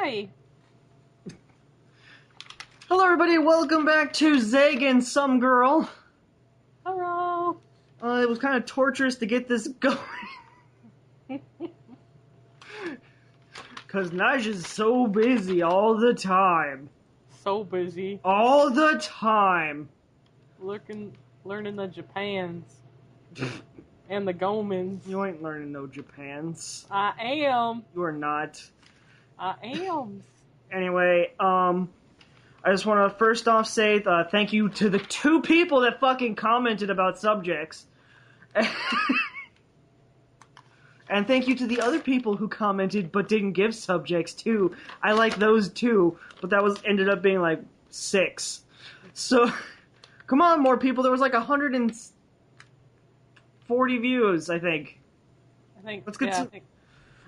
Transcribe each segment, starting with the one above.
Hi. Hello everybody, welcome back to Zeg and Some Girl. Hello. It was kind of torturous to get this going. Because Naj is so busy all the time. So busy. All the time. Learning the Japans. And the Gomans. You ain't learning no Japans. I am. You are not. I am. Anyway, I just want to first off say thank you to the 2 people that fucking commented about subjects. And thank you to the other people who commented but didn't give subjects too. I like those too, but that ended up being like 6. So, come on, more people. There was like 140 views, I think. Let's get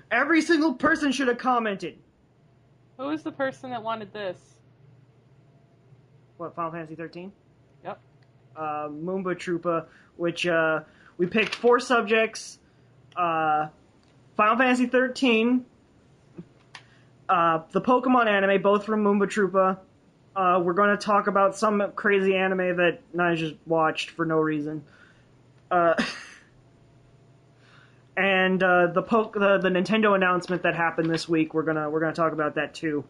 Every single person should have commented. Who was the person that wanted this? What, Final Fantasy 13? Yep. Moomba Troopa, which we picked 4 subjects. Final Fantasy 13, the Pokemon anime, both from Moomba Troopa. We're going to talk about some crazy anime that Nige just watched for no reason. And the Nintendo announcement that happened this week, we're gonna talk about that too.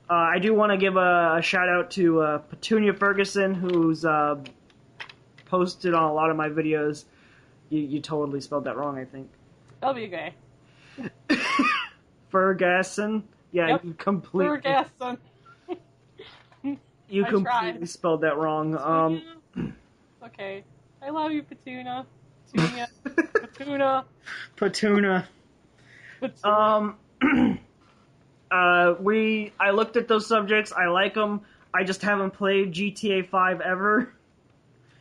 I do want to give a shout out to Petunia Ferguson, who's posted on a lot of my videos. You totally spelled that wrong, I think. WK. Ferguson. Yeah, yep. You completely. Ferguson. You completely spelled that wrong. Okay. I love you, Petunia. Petunia. Petunia. I looked at those subjects. I like them. I just haven't played GTA 5 ever.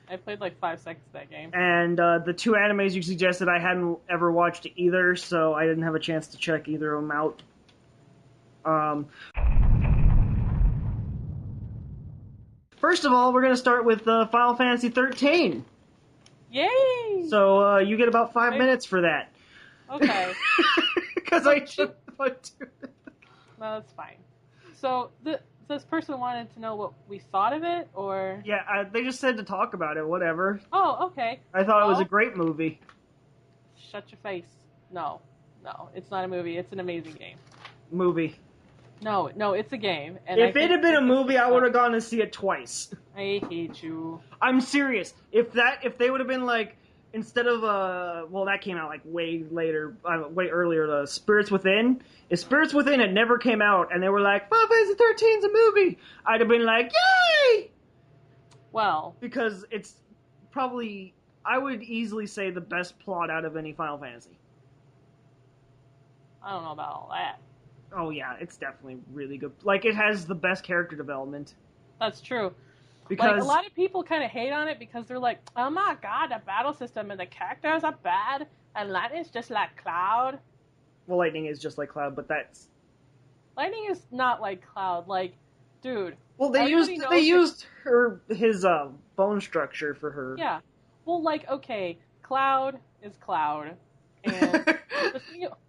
I played like 5 seconds of that game. And the 2 animes you suggested, I hadn't ever watched either, so I didn't have a chance to check either of them out. First of all, we're going to start with Final Fantasy 13. Yay! So you get about 5 minutes for that. Okay. Because I should put 2. No, that's fine. So this person wanted to know what we thought of it, or? Yeah, they just said to talk about it, whatever. Oh, okay. I thought it was a great movie. Shut your face. No, it's not a movie. It's an amazing game. Movie. No, it's a game. And if it had been a movie, I would have gone to see it twice. I hate you. I'm serious. If they would have been like, instead of well, that came out like way later, way earlier. Spirits Within. If Spirits Within had never came out, and they were like, Final Fantasy 13's a movie, I'd have been like, yay! Well, because it's probably, I would easily say, the best plot out of any Final Fantasy. I don't know about all that. Oh yeah, it's definitely really good. Like, it has the best character development. That's true. Because like, a lot of people kind of hate on it because they're like, oh my god, the battle system and the characters are bad, and Lightning's just like Cloud. Well, Lightning is just like Cloud, but that's... Lightning is not like Cloud, like, dude. Well, they used his bone structure for her. Yeah. Well, like, okay, Cloud is Cloud, and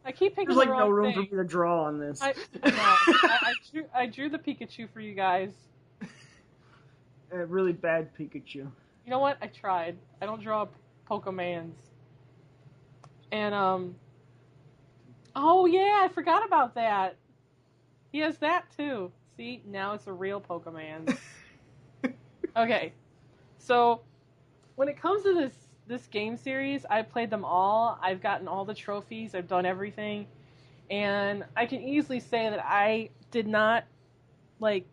I keep picking There's the like wrong no room thing. for me to draw on this. I drew the Pikachu for you guys. A really bad Pikachu. You know what? I tried. I don't draw Pokemans. And, oh yeah, I forgot about that. He has that too. See, now it's a real Pokemon. Okay. So, when it comes to this game series, I've played them all. I've gotten all the trophies. I've done everything. And I can easily say that I did not, like,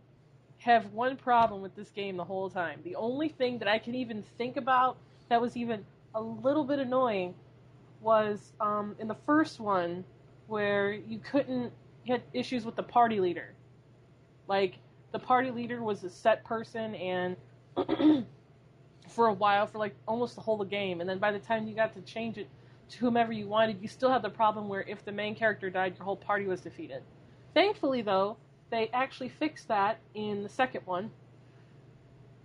have one problem with this game the whole time. The only thing that I can even think about that was even a little bit annoying was in the first one where you had issues with the party leader. Like, the party leader was a set person, and for a while, for like almost the whole of the game, and then by the time you got to change it to whomever you wanted, you still had the problem where if the main character died, your whole party was defeated. Thankfully, though, they actually fixed that in the second one.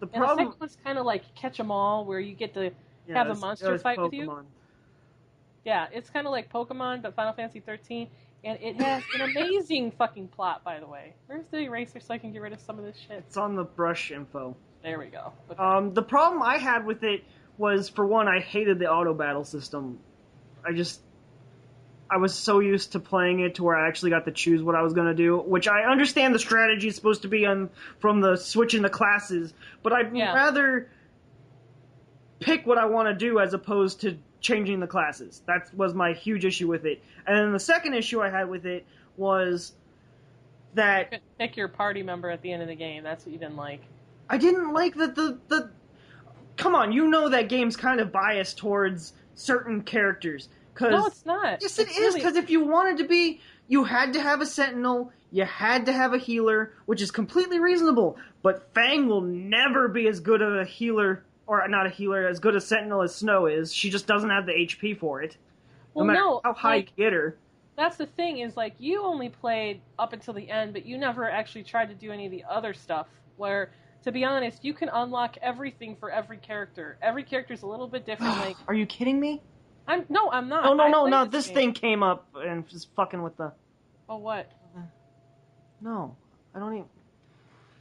The second one's kind of like Catch 'em All, where you get to have a monster fight with you. Yeah, it's kind of like Pokemon, but Final Fantasy 13. And it has an amazing fucking plot, by the way. Where's the eraser so I can get rid of some of this shit? It's on the brush info. There we go. Okay. The problem I had with it was, for one, I hated the auto battle system. I was so used to playing it to where I actually got to choose what I was going to do, which I understand the strategy is supposed to be from the switching the classes, but I'd rather pick what I want to do as opposed to changing the classes. That was my huge issue with it. And then the second issue I had with it was that... You could pick your party member at the end of the game. That's what you didn't like. I didn't like that the... Come on, you know that game's kind of biased towards certain characters. No, it's not. Yes, it is, because if you wanted to be... You had to have a Sentinel, you had to have a healer, which is completely reasonable, but Fang will never be as good of a healer, or not a healer, as good a Sentinel as Snow is. She just doesn't have the HP for it. Well, no matter how high you get her. That's the thing, is, like, you only played up until the end, but you never actually tried to do any of the other stuff, where... To be honest, you can unlock everything for every character. Every character's a little bit different. Like, are you kidding me? I'm not. No. This thing came up and was fucking with the... Oh, what? No, I don't even...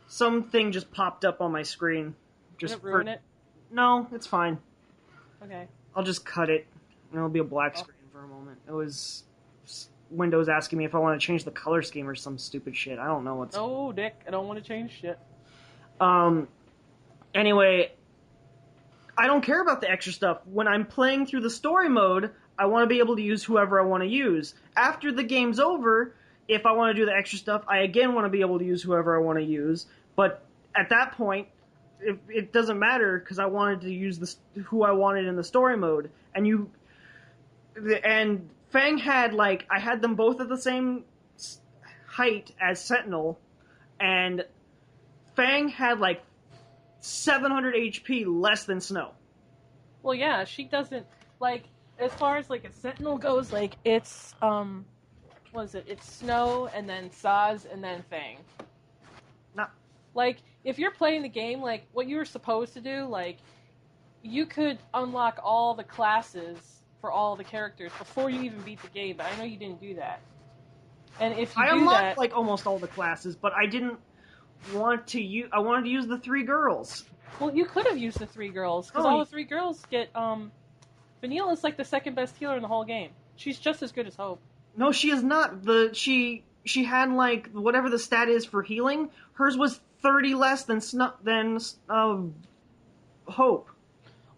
Something just popped up on my screen. Did it ruin it? No, it's fine. Okay. I'll just cut it, and it'll be a black screen for a moment. It was Windows asking me if I want to change the color scheme or some stupid shit. I don't know what's... No, Dick, I don't want to change shit. Anyway, I don't care about the extra stuff. When I'm playing through the story mode, I want to be able to use whoever I want to use. After the game's over, if I want to do the extra stuff, I again want to be able to use whoever I want to use. But at that point, it doesn't matter, because I wanted to use who I wanted in the story mode. And Fang had, like, I had them both at the same height as Sentinel, and Fang had, like, 700 HP less than Snow. Well, yeah, she doesn't, like, as far as, like, a Sentinel goes, like, it's, what is it? It's Snow, and then Saz, and then Fang. No. Like, if you're playing the game, like, what you were supposed to do, like, you could unlock all the classes for all the characters before you even beat the game, but I know you didn't do that. And if you I unlocked, like, almost all the classes, but I didn't want to use... I wanted to use the 3 girls. Well, you could have used the 3 girls, because all the 3 girls get, Vanille is, like, the second best healer in the whole game. She's just as good as Hope. No, she is not. She had, like, whatever the stat is for healing, hers was 30 less than Hope.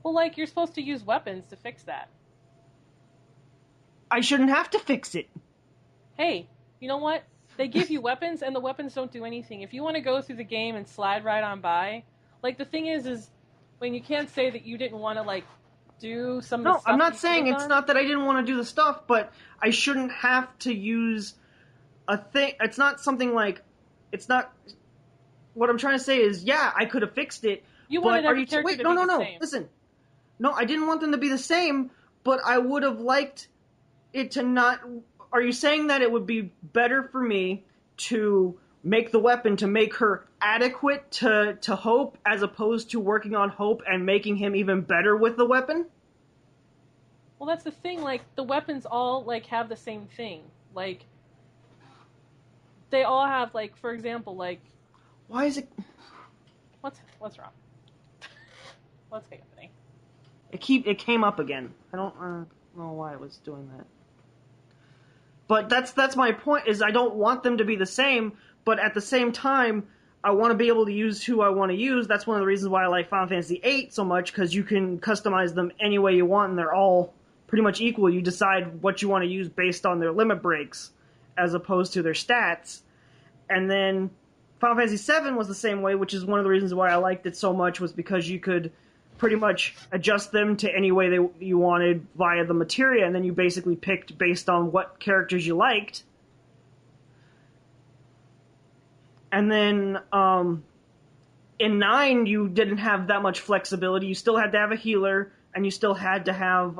Well, like, you're supposed to use weapons to fix that. I shouldn't have to fix it. Hey, you know what? They give you weapons, and the weapons don't do anything. If you want to go through the game and slide right on by, like, the thing is when you can't say that you didn't want to, like, do some of the stuff. No, I'm not saying it's not that I didn't want to do the stuff, but I shouldn't have to use a thing. It's not something like, it's not, what I'm trying to say is, yeah, I could have fixed it. You wanted every character to be the same. Wait, listen. No, I didn't want them to be the same, but I would have liked it to not... Are you saying that it would be better for me to make the weapon to make her adequate to Hope, as opposed to working on Hope and making him even better with the weapon? Well, that's the thing, like, the weapons all, like, have the same thing. Like, they all have, like, for example, like... Why is it... What's wrong? What's happening? It came up again. I don't know why it was doing that. But that's my point, is I don't want them to be the same, but at the same time, I want to be able to use who I want to use. That's one of the reasons why I like Final Fantasy VIII so much, because you can customize them any way you want, and they're all pretty much equal. You decide what you want to use based on their limit breaks, as opposed to their stats. And then Final Fantasy VII was the same way, which is one of the reasons why I liked it so much, was because you could pretty much adjust them to any way you wanted via the materia, and then you basically picked based on what characters you liked. And then in 9, you didn't have that much flexibility. You still had to have a healer, and you still had to have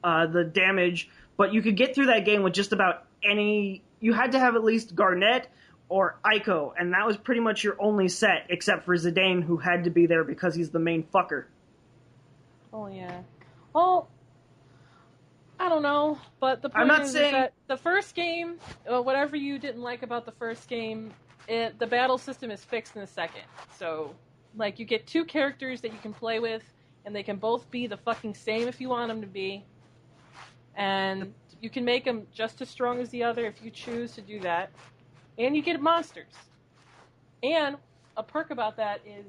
the damage, but you could get through that game with just about any... You had to have at least Garnet or Aiko, and that was pretty much your only set, except for Zidane, who had to be there because he's the main fucker. Oh, yeah. Well, I don't know, but the I'm point not is saying- that the first game, whatever you didn't like about the first game, the battle system is fixed in the second. So, like, you get 2 characters that you can play with, and they can both be the fucking same if you want them to be. And you can make them just as strong as the other if you choose to do that. And you get monsters. And a perk about that is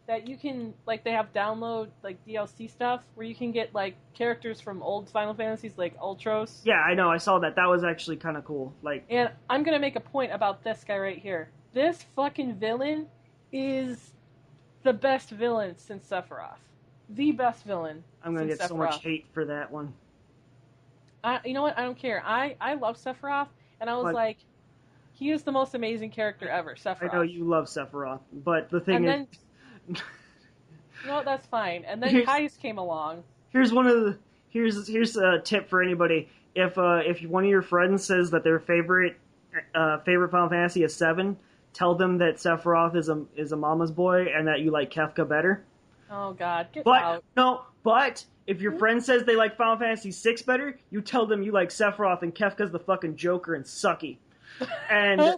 that you can, like, they have download, like, DLC stuff where you can get, like, characters from old Final Fantasies, like Ultros. Yeah, I know. I saw that. That was actually kind of cool. Like, And I'm going to make a point about this guy right here. This fucking villain is the best villain since Sephiroth. The best villain. I'm gonna since get so Sephiroth. much hate for that one. You know what? I don't care. I love Sephiroth, and I was But- like, he is the most amazing character ever, Sephiroth. I know you love Sephiroth, but the thing And is, then, you know what? That's fine. And then Here's- Kais came along. here's a tip for anybody. If one of your friends says that their favorite Final Fantasy is 7, tell them that Sephiroth is a mama's boy and that you like Kefka better. Oh God, get But out! no, but if your friend says they like Final Fantasy 6 better, you tell them you like Sephiroth and Kefka's the fucking Joker and sucky. And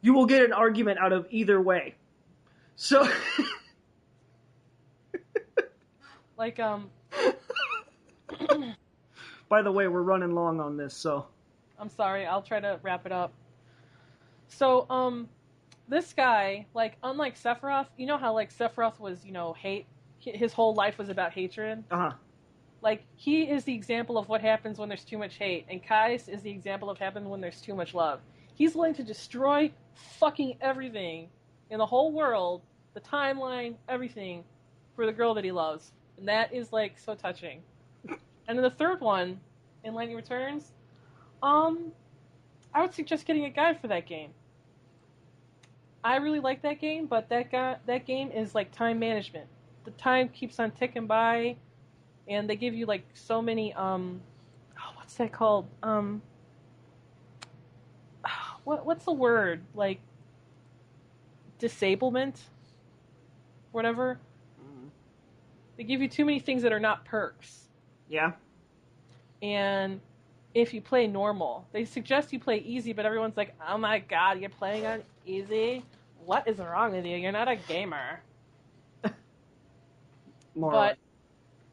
you will get an argument out of either way. So Like by the way, we're running long on this, so I'm sorry. I'll try to wrap it up. So this guy, like, unlike Sephiroth, you know how, like, Sephiroth was, hate. His whole life was about hatred. Like, he is the example of what happens when there's too much hate, and Kais is the example of what happens when there's too much love. He's willing to destroy fucking everything in the whole world, the timeline, everything, for the girl that he loves. And that is, like, so touching. And then the third one, in Lightning Returns, I would suggest getting a guide for that game. I really like that game, but that game is like time management. The time keeps on ticking by, and they give you like so many what's that called? What's the word? Like disablement? Whatever. They give you too many things that are not perks. yeah. And if you play normal, they suggest you play easy, but everyone's like, "Oh my God, you're playing on easy? What is wrong with you? You're not a gamer." More But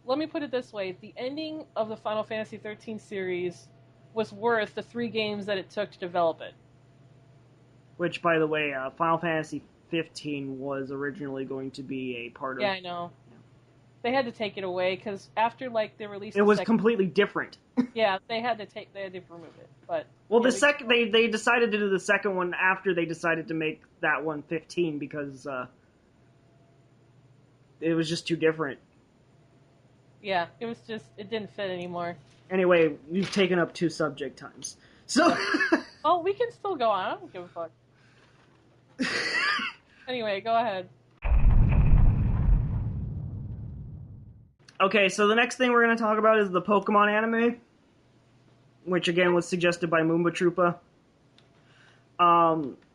let me put it this way: the ending of the Final Fantasy XIII series was worth the 3 games that it took to develop it. which, by the way, Final Fantasy 15 was originally going to be a part of. Yeah, I know. They had to take it away because after like they released, It was completely different. Yeah, they had to remove it. But Well, yeah, they decided to do the second one after they decided to make that one 15 because it was just too different. Yeah, it didn't fit anymore. Anyway, we've taken up 2 subject times. So Oh, we can still go on. I don't give a fuck. Anyway, go ahead. Okay, so the next thing we're going to talk about is the Pokemon anime, which again was suggested by Moomba Troopa.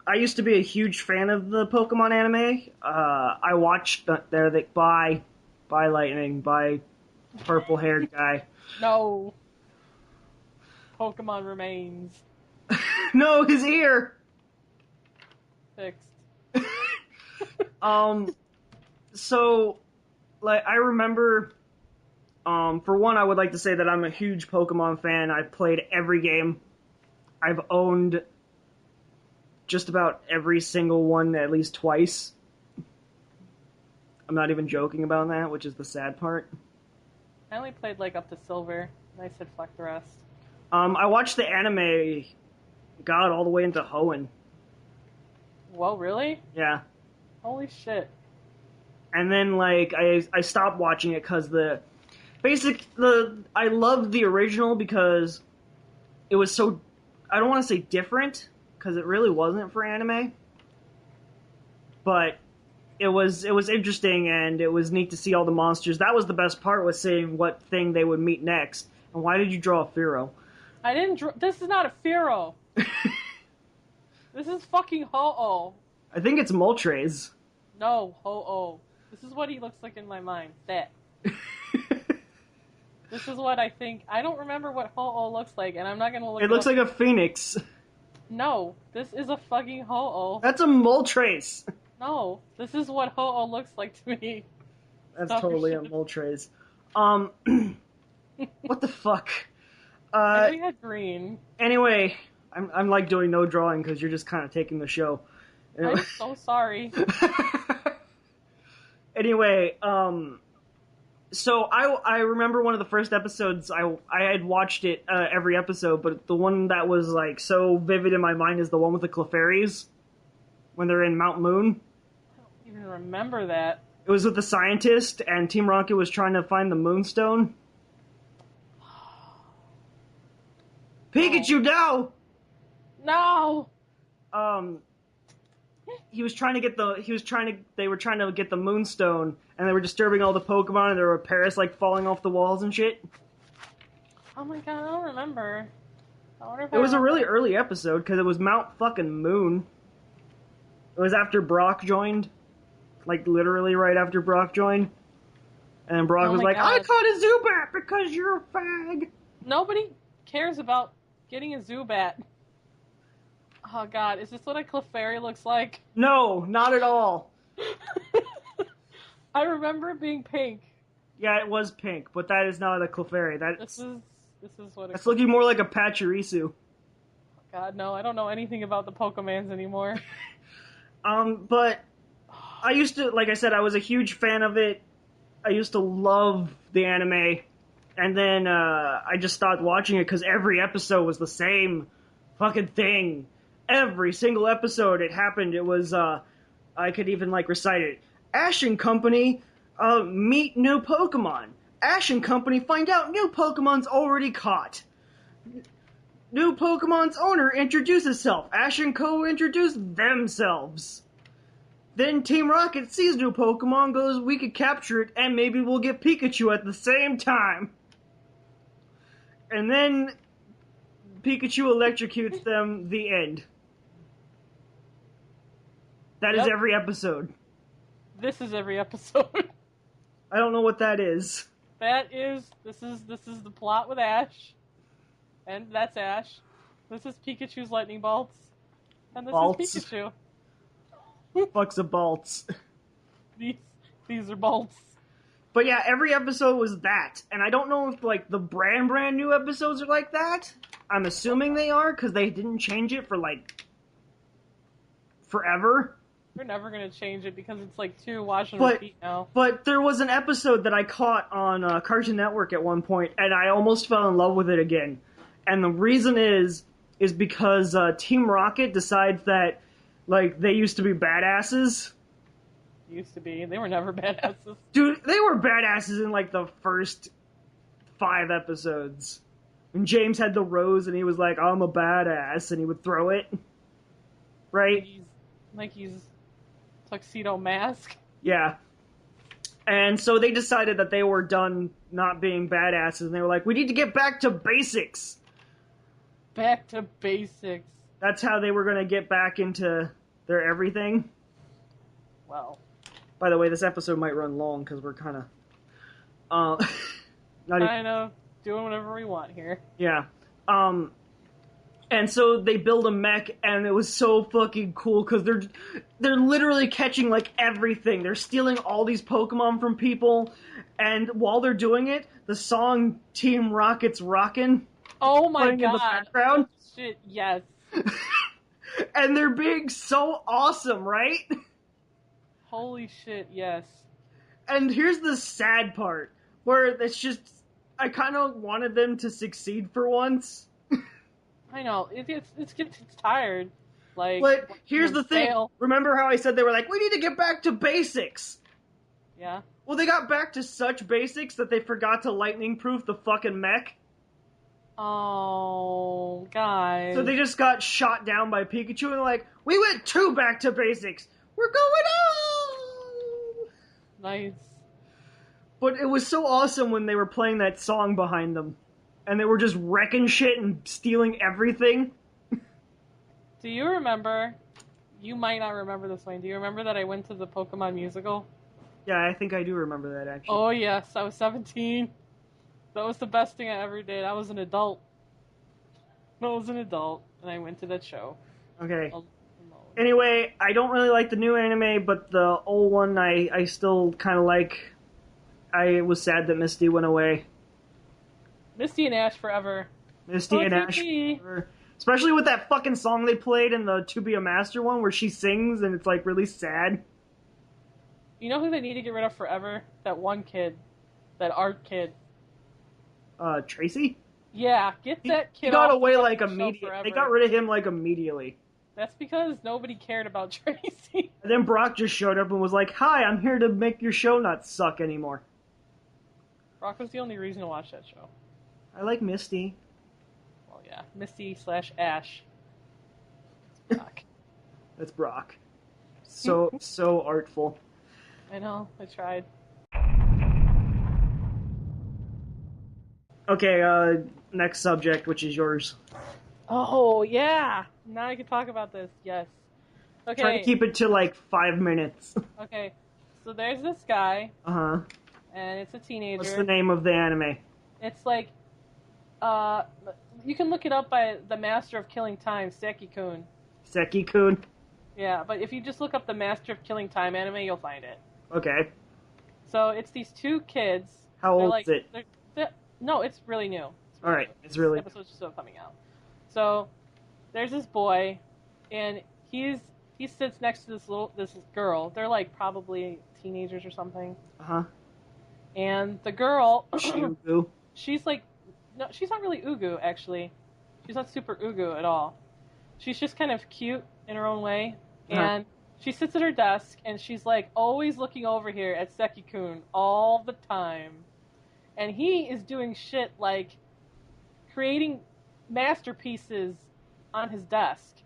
I used to be a huge fan of the Pokemon anime. I watched bye Lightning, bye purple-haired guy. No. Pokemon remains No, his ear! fixed. So, like, I remember, for one, I would like to say that I'm a huge Pokemon fan. I've played every game. I've owned just about every single one at least twice. I'm not even joking about that, which is the sad part. I only played like up to Silver, and I said fuck the rest. I watched the anime, God, all the way into Hoenn. Whoa, really? Yeah. Holy shit. And then, like, I stopped watching it because I loved the original because it was so, I don't want to say different, because it really wasn't for anime, but it was interesting, and it was neat to see all the monsters. That was the best part, was seeing what thing they would meet next. And why did you draw a Fearow? I didn't this is not a Fearow. This is fucking Ho-Oh. I think it's Moltres. No, Ho-Oh. This is what he looks like in my mind. That. This is what I think. I don't remember what Ho-Oh looks like, and I'm not gonna look It looks up. like a phoenix. No, this is a fucking Ho-Oh. That's a mole trace. No, this is what Ho-Oh looks like to me. That's Stop your totally a shit. mole trace. What the fuck? I know you had green. Anyway, I'm like doing no drawing because you're just kind of taking the show. I'm so sorry. Anyway, so I remember one of the first episodes. I had watched it every episode, but the one that was like so vivid in my mind is the one with the Clefairies when they're in Mount Moon. I don't even remember that. It was with the scientist, and Team Rocket was trying to find the Moonstone. Pikachu, no! No! They were trying to get the Moonstone, and they were disturbing all the Pokemon, and there were Paris like falling off the walls and shit. Oh my god, I don't remember. I wonder if It was a really early episode because it was Mount fucking Moon. It was after Brock joined, like literally right after Brock joined, and then Brock was like, God. "I caught a Zubat because you're a fag." Nobody cares about getting a Zubat. Oh god, is this what a Clefairy looks like? No, not at all. I remember it being pink. Yeah, it was pink, but that is not a Clefairy. This is what That's looking more like a Pachirisu. God, no, I don't know anything about the Pokemans anymore. But I used to, like I said, I was a huge fan of it. I used to love the anime, and then I just stopped watching it because every episode was the same fucking thing. Every single episode it happened. It was, I could even like recite it. Ash and Company meet new Pokemon. Ash and Company find out new Pokemon's already caught. New Pokemon's owner introduces himself. Ash and Co. introduce themselves. Then Team Rocket sees new Pokemon, goes, we could capture it, and maybe we'll get Pikachu at the same time. And then Pikachu electrocutes them, the end. That is every episode. This is every episode. I don't know what that is. This is the plot with Ash. And that's Ash. This is Pikachu's lightning bolts. And this is Pikachu. Fucks of bolts. These are bolts. But yeah, every episode was that. And I don't know if like the brand new episodes are like that. I'm assuming they are because they didn't change it for like forever. They're never going to change it because it's like too watch and repeat now. But there was an episode that I caught on Cartoon Network at one point, and I almost fell in love with it again. And the reason is because Team Rocket decides that, like, they used to be badasses. Used to be. They were never badasses. Dude, they were badasses in, like, the first 5 episodes. And James had the rose, and he was like, I'm a badass, and he would throw it. Right? Like he's Tuxedo Mask. Yeah. And so they decided that they were done not being badasses, and they were like, we need to get back to basics. Back to basics. That's how they were going to get back into their everything. Well. By the way, this episode might run long, because we're kind of... kind of doing whatever we want here. Yeah. And so they build a mech, and it was so fucking cool, because they're literally catching, like, everything. They're stealing all these Pokemon from people, and while they're doing it, the song Team Rocket's Rockin'. Oh my playing god. In the background. Shit, yes. And they're being so awesome, right? Holy shit, yes. And here's the sad part, where it's just, I kind of wanted them to succeed for once. I know, it's tired. Like, but here's the thing. Remember how I said they were like, we need to get back to basics? Yeah. Well, they got back to such basics that they forgot to lightning-proof the fucking mech. Oh, guys. So they just got shot down by Pikachu, and they're like, we went too back to basics. We're going on! Nice. But it was so awesome when they were playing that song behind them. And they were just wrecking shit and stealing everything. Do you remember... You might not remember this, Wayne. Do you remember that I went to the Pokemon musical? Yeah, I think I do remember that, actually. Oh, yes. I was 17. That was the best thing I ever did. I was an adult. And I went to that show. Okay. Alone. Anyway, I don't really like the new anime, but the old one I still kind of like. I was sad that Misty went away. Misty and Ash forever. Misty and Ash forever. Especially with that fucking song they played in the To Be a Master one where she sings and it's like really sad. You know who they need to get rid of forever? That one kid. That art kid. Tracy? Yeah, get that kid He got off away the like show immediately. forever. They got rid of him like immediately. That's because nobody cared about Tracy. And then Brock just showed up and was like, "Hi, I'm here to make your show not suck anymore." Brock was the only reason to watch that show. I like Misty. Well, yeah, Misty/Ash. Brock. That's Brock. So artful. I know, I tried. Okay, next subject, which is yours. Oh, yeah! Now I can talk about this, yes. Okay. Try to keep it to like 5 minutes. Okay, so there's this guy, Uh-huh. and it's a teenager. What's the name of the anime? It's like, you can look it up by the Master of Killing Time, Seki-kun. Seki-kun? Yeah, but if you just look up the Master of Killing Time anime, you'll find it. Okay. So it's these two kids. How old like, is it? No, it's really new. Alright, it's really... This episode's still coming out. So there's this boy, and he sits next to this girl. They're like probably teenagers or something. Uh-huh. And the girl, Ugu. she's like, no, she's not really ugu actually. She's not super ugu at all. She's just kind of cute in her own way, and she sits at her desk and she's like always looking over here at Seki-kun all the time. And he is doing shit like creating masterpieces on his desk.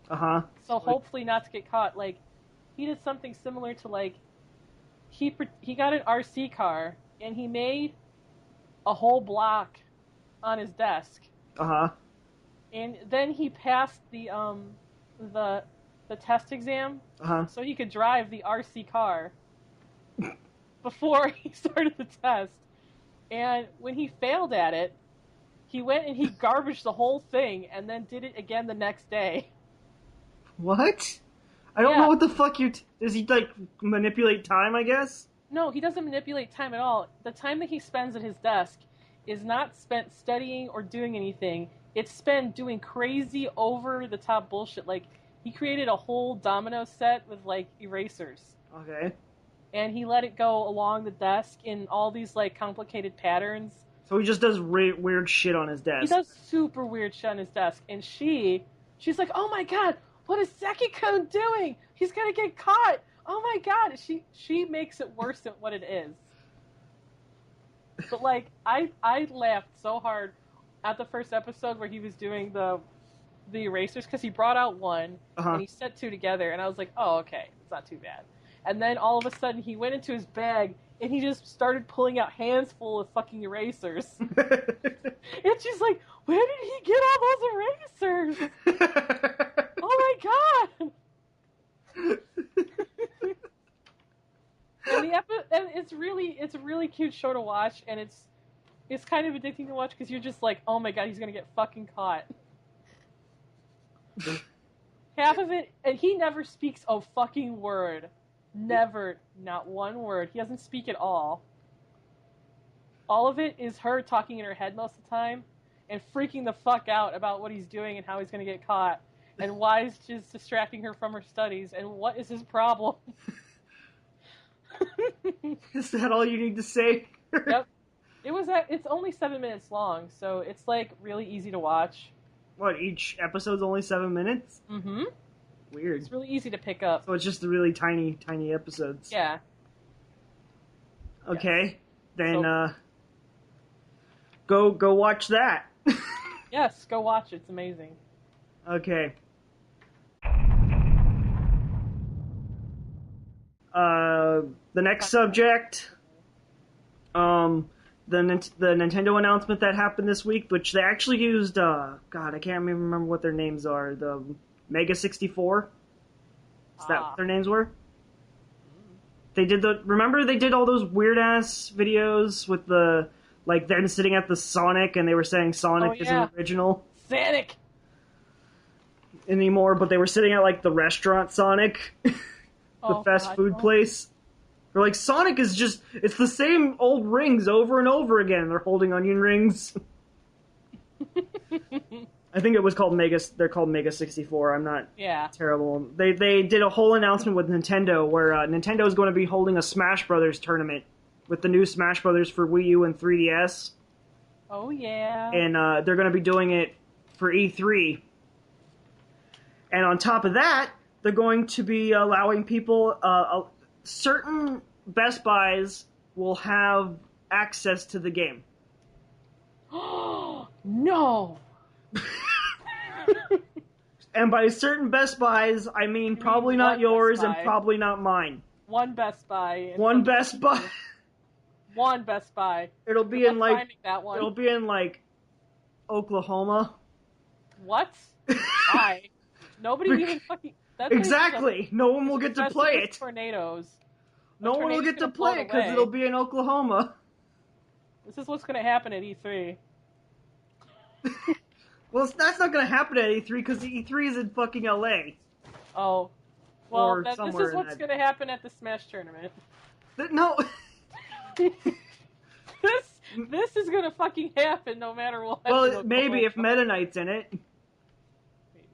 Uh-huh. So hopefully not to get caught. Like, he did something similar to like, he got an RC car and he made a whole block on his desk. Uh-huh. And then he passed the test exam, so he could drive the RC car before he started the test. And when he failed at it, he went and he garbaged the whole thing and then did it again the next day. What? I don't know what the fuck does he, like, manipulate time, I guess? No, he doesn't manipulate time at all. The time that he spends at his desk is not spent studying or doing anything. It's spent doing crazy, over-the-top bullshit. Like, he created a whole domino set with, like, erasers. Okay. And he let it go along the desk in all these, like, complicated patterns. So he just does weird shit on his desk. He does super weird shit on his desk. And she's like, oh my god, what is Seki-kun doing? He's gonna get caught. Oh my god. She makes it worse than what it is. But, like, I laughed so hard at the first episode where he was doing the erasers, because he brought out one, and he set two together, and I was like, oh, okay, it's not too bad. And then all of a sudden he went into his bag and he just started pulling out hands full of fucking erasers. It's just like, where did he get all those erasers? Oh my god! And it's a really cute show to watch, and it's kind of addicting to watch because you're just like, oh my god, he's gonna get fucking caught. Half of it, and he never speaks a fucking word. Never, not one word. He doesn't speak at all. All of it is her talking in her head most of the time and freaking the fuck out about what he's doing and how he's going to get caught and why he's just distracting her from her studies and what is his problem. Is that all you need to say? Yep. It's only 7 minutes long, so it's like really easy to watch. What, each episode's only 7 minutes? Mm-hmm. Weird. It's really easy to pick up. So it's just the really tiny episodes. Yeah. Okay. Yes. Then, go watch that. Yes, go watch it. It's amazing. Okay. The next subject, the Nintendo announcement that happened this week, which they actually used, God, I can't even remember what their names are, the Mega 64? Is that what their names were? They did remember they did all those weird-ass videos with the like them sitting at the Sonic, and they were saying Sonic Oh, isn't yeah. original Sonic! anymore, but they were sitting at like the restaurant Sonic, the Oh, fast God, food no. place. They're like, Sonic is just, it's the same old rings over and over again. They're holding onion rings. I think it was called they're called Mega 64. I'm not Yeah. terrible. They did a whole announcement with Nintendo where Nintendo is going to be holding a Smash Brothers tournament with the new Smash Brothers for Wii U and 3DS. Oh, yeah. And they're going to be doing it for E3. And on top of that, they're going to be allowing people, certain Best Buys will have access to the game. No! And by certain Best Buys, I mean probably mean not one yours Best and Buy. probably not mine. One Best Buy. One Best Buy. One Best Buy. It'll be Good in luck like finding that one. it'll be in like Oklahoma. What? Why? Nobody even fucking. That place is Exactly. No one will get to infested play with it. Tornadoes. No one will tornado's get to gonna play float it because away. it'll be in Oklahoma. This is what's going to happen at E3. Well, that's not going to happen at E3 because E3 is in fucking LA. Oh. Or Well, this somewhere is in what's that- going to happen at the Smash tournament. No. This is going to fucking happen no matter what. Well, maybe if Meta Knight's in it, Maybe.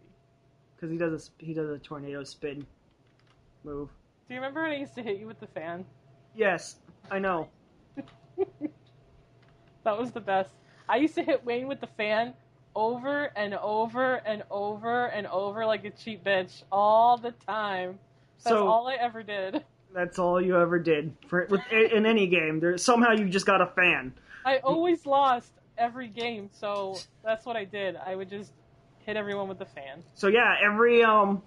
because he does a tornado spin move. Do you remember when I used to hit you with the fan? Yes, I know. That was the best. I used to hit Wayne with the fan over and over and over and over like a cheap bitch all the time. That's all I ever did. That's all you ever did in any game. Somehow you just got a fan. I always lost every game, so that's what I did. I would just hit everyone with the fan. So yeah, everyone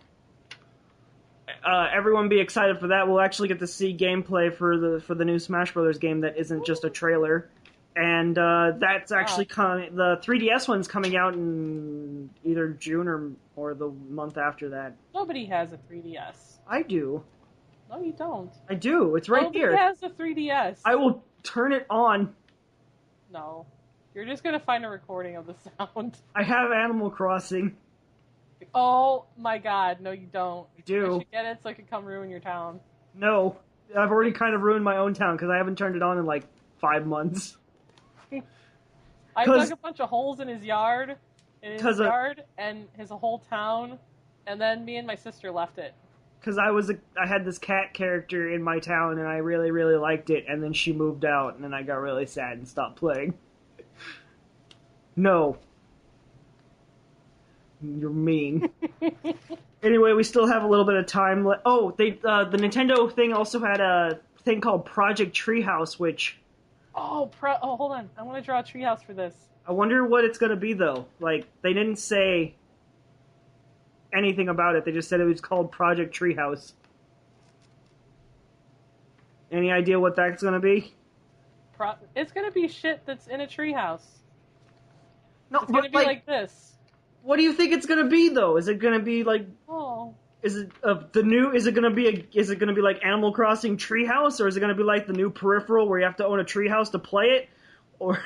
be excited for that. We'll actually get to see gameplay for the new Smash Brothers game that isn't just a trailer. And that's actually coming. The 3DS one's coming out in either June or the month after that. Nobody has a 3DS. I do. No, you don't. I do. It's right here. Nobody has a 3DS. I will turn it on. No. You're just gonna find a recording of the sound. I have Animal Crossing. Oh my god, no you don't. I do. I should get it so I can come ruin your town. No. I've already kind of ruined my own town because I haven't turned it on in like 5 months. I 'Cause- dug a bunch of holes in his yard, and his whole town, and then me and my sister left it. Because I had this cat character in my town and I really, really liked it, and then she moved out, and then I got really sad and stopped playing. No. You're mean. Anyway, we still have a little bit of time left. Oh, the Nintendo thing also had a thing called Project Treehouse, which... Oh, hold on. I want to draw a treehouse for this. I wonder what it's going to be, though. Like, they didn't say anything about it. They just said it was called Project Treehouse. Any idea what that's going to be? It's going to be shit that's in a treehouse. No, It's going to be like this. What do you think it's going to be, though? Is it going to be like... Oh. Is it is it gonna be like Animal Crossing Treehouse, or is it gonna be like the new Peripheral where you have to own a treehouse to play it, or?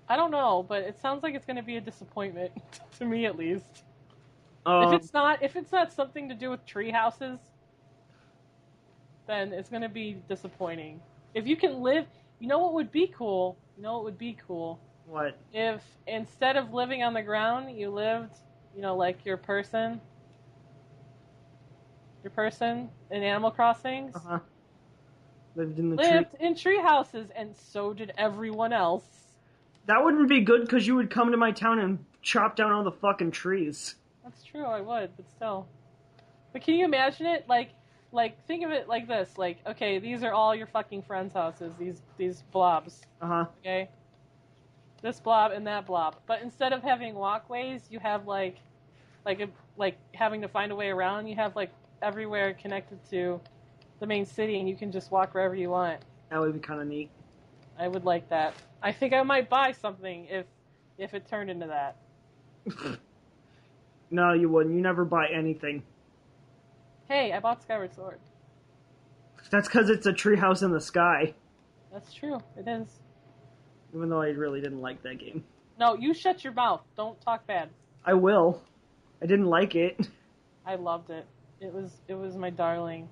I don't know, but it sounds like it's going to be a disappointment to me at least. If it's not something to do with tree houses, then it's going to be disappointing. If you can live, you know what would be cool? What? If instead of living on the ground, you lived, like your person in Animal Crossings, Lived in tree houses, and so did everyone else. That wouldn't be good because you would come to my town and chop down all the fucking trees. That's true, I would, but still. But can you imagine it? Like think of it like this. Like, okay, these are all your fucking friends' houses. These blobs. Okay. This blob and that blob. But instead of having walkways, you have like having to find a way around. You have like everywhere connected to the main city, and you can just walk wherever you want. That would be kind of neat. I would like that. I think I might buy something if it turned into that. No, you wouldn't. You never buy anything. Hey, I bought Skyward Sword. That's because it's a treehouse in the sky. That's true. It is. Even though I really didn't like that game. No, you shut your mouth. Don't talk bad. I will. I didn't like it. I loved it. It was my darling.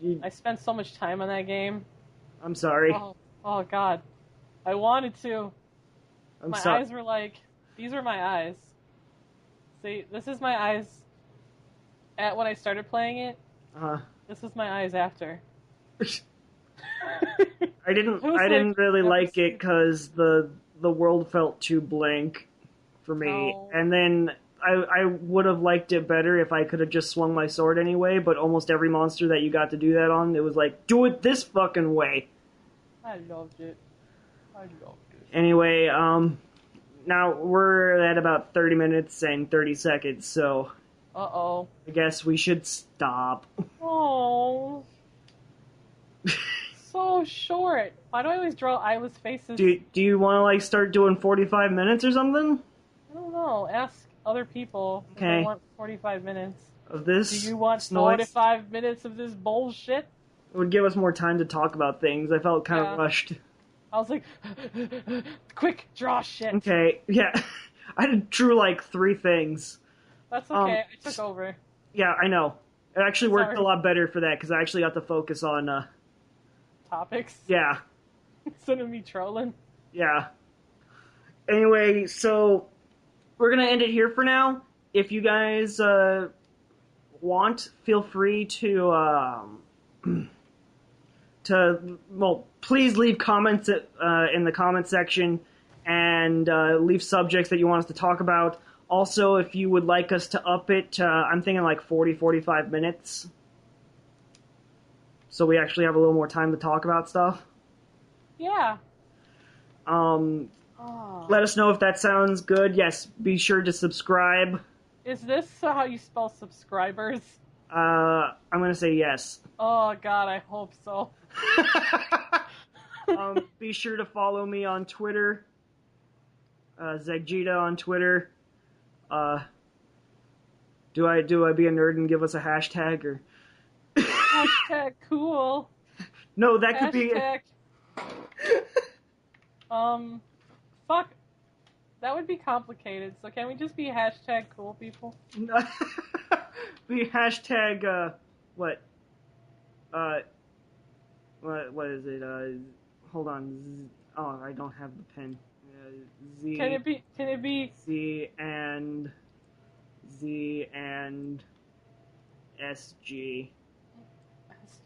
You, I spent so much time on that game. I'm sorry. Oh God. I wanted to. I'm My sorry. eyes were like, these are my eyes. See, this is my eyes at when I started playing it. This is my eyes after. I didn't really like it because the world felt too blank for me. No. And then I would have liked it better if I could have just swung my sword anyway, but almost every monster that you got to do that on, it was like, do it this fucking way. I loved it. Anyway, now we're at about 30 minutes and 30 seconds, so Uh-oh. I guess we should stop. Oh. So short. Why do I always draw eyeless faces? Do you want to like start doing 45 minutes or something? I don't know. Ask other people if Okay. they want 45 minutes. Of this? Do you want noise? 45 minutes of this bullshit? It would give us more time to talk about things. I felt kind of rushed. I was like, quick, draw shit. Okay, yeah. I drew like 3 things. That's okay. I took over. Yeah, I know. It actually worked Sorry. a lot better for that because I actually got to focus on, Topics. yeah. Instead of me trolling. Yeah. Anyway, so we're going to end it here for now. If you guys want, feel free to please leave comments in the comment section and leave subjects that you want us to talk about. Also, if you would like us to up it, I'm thinking like 45 minutes. So we actually have a little more time to talk about stuff. Yeah. Let us know if that sounds good. Yes, be sure to subscribe. Is this how you spell subscribers? I'm gonna say yes. Oh God, I hope so. Be sure to follow me on Twitter. Zegjita on Twitter. Do I be a nerd and give us a hashtag or? Hashtag cool. No, that could be. Hashtag. Fuck. That would be complicated. So can we just be hashtag cool people? Be hashtag what? What is it? Hold on. Oh, I don't have the pen. Z. Can it be? Z and SG.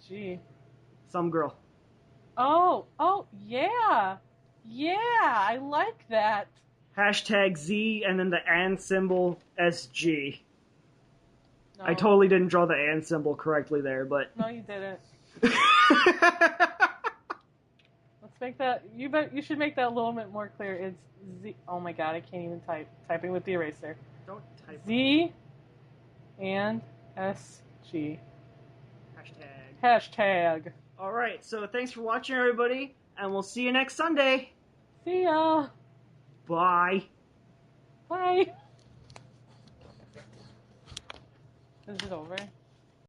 SG. Some girl. Oh, yeah. Yeah, I like that. Hashtag Z and then the and symbol SG. No. I totally didn't draw the and symbol correctly there, but. No, you didn't. Let's make that. You should make that a little bit more clear. It's Z. Oh my God, I can't even type. Typing with the eraser. Don't type. Z and SG. Hashtag. Hashtag. Alright, so thanks for watching, everybody, and we'll see you next Sunday. See ya. Bye. Bye. Is it over?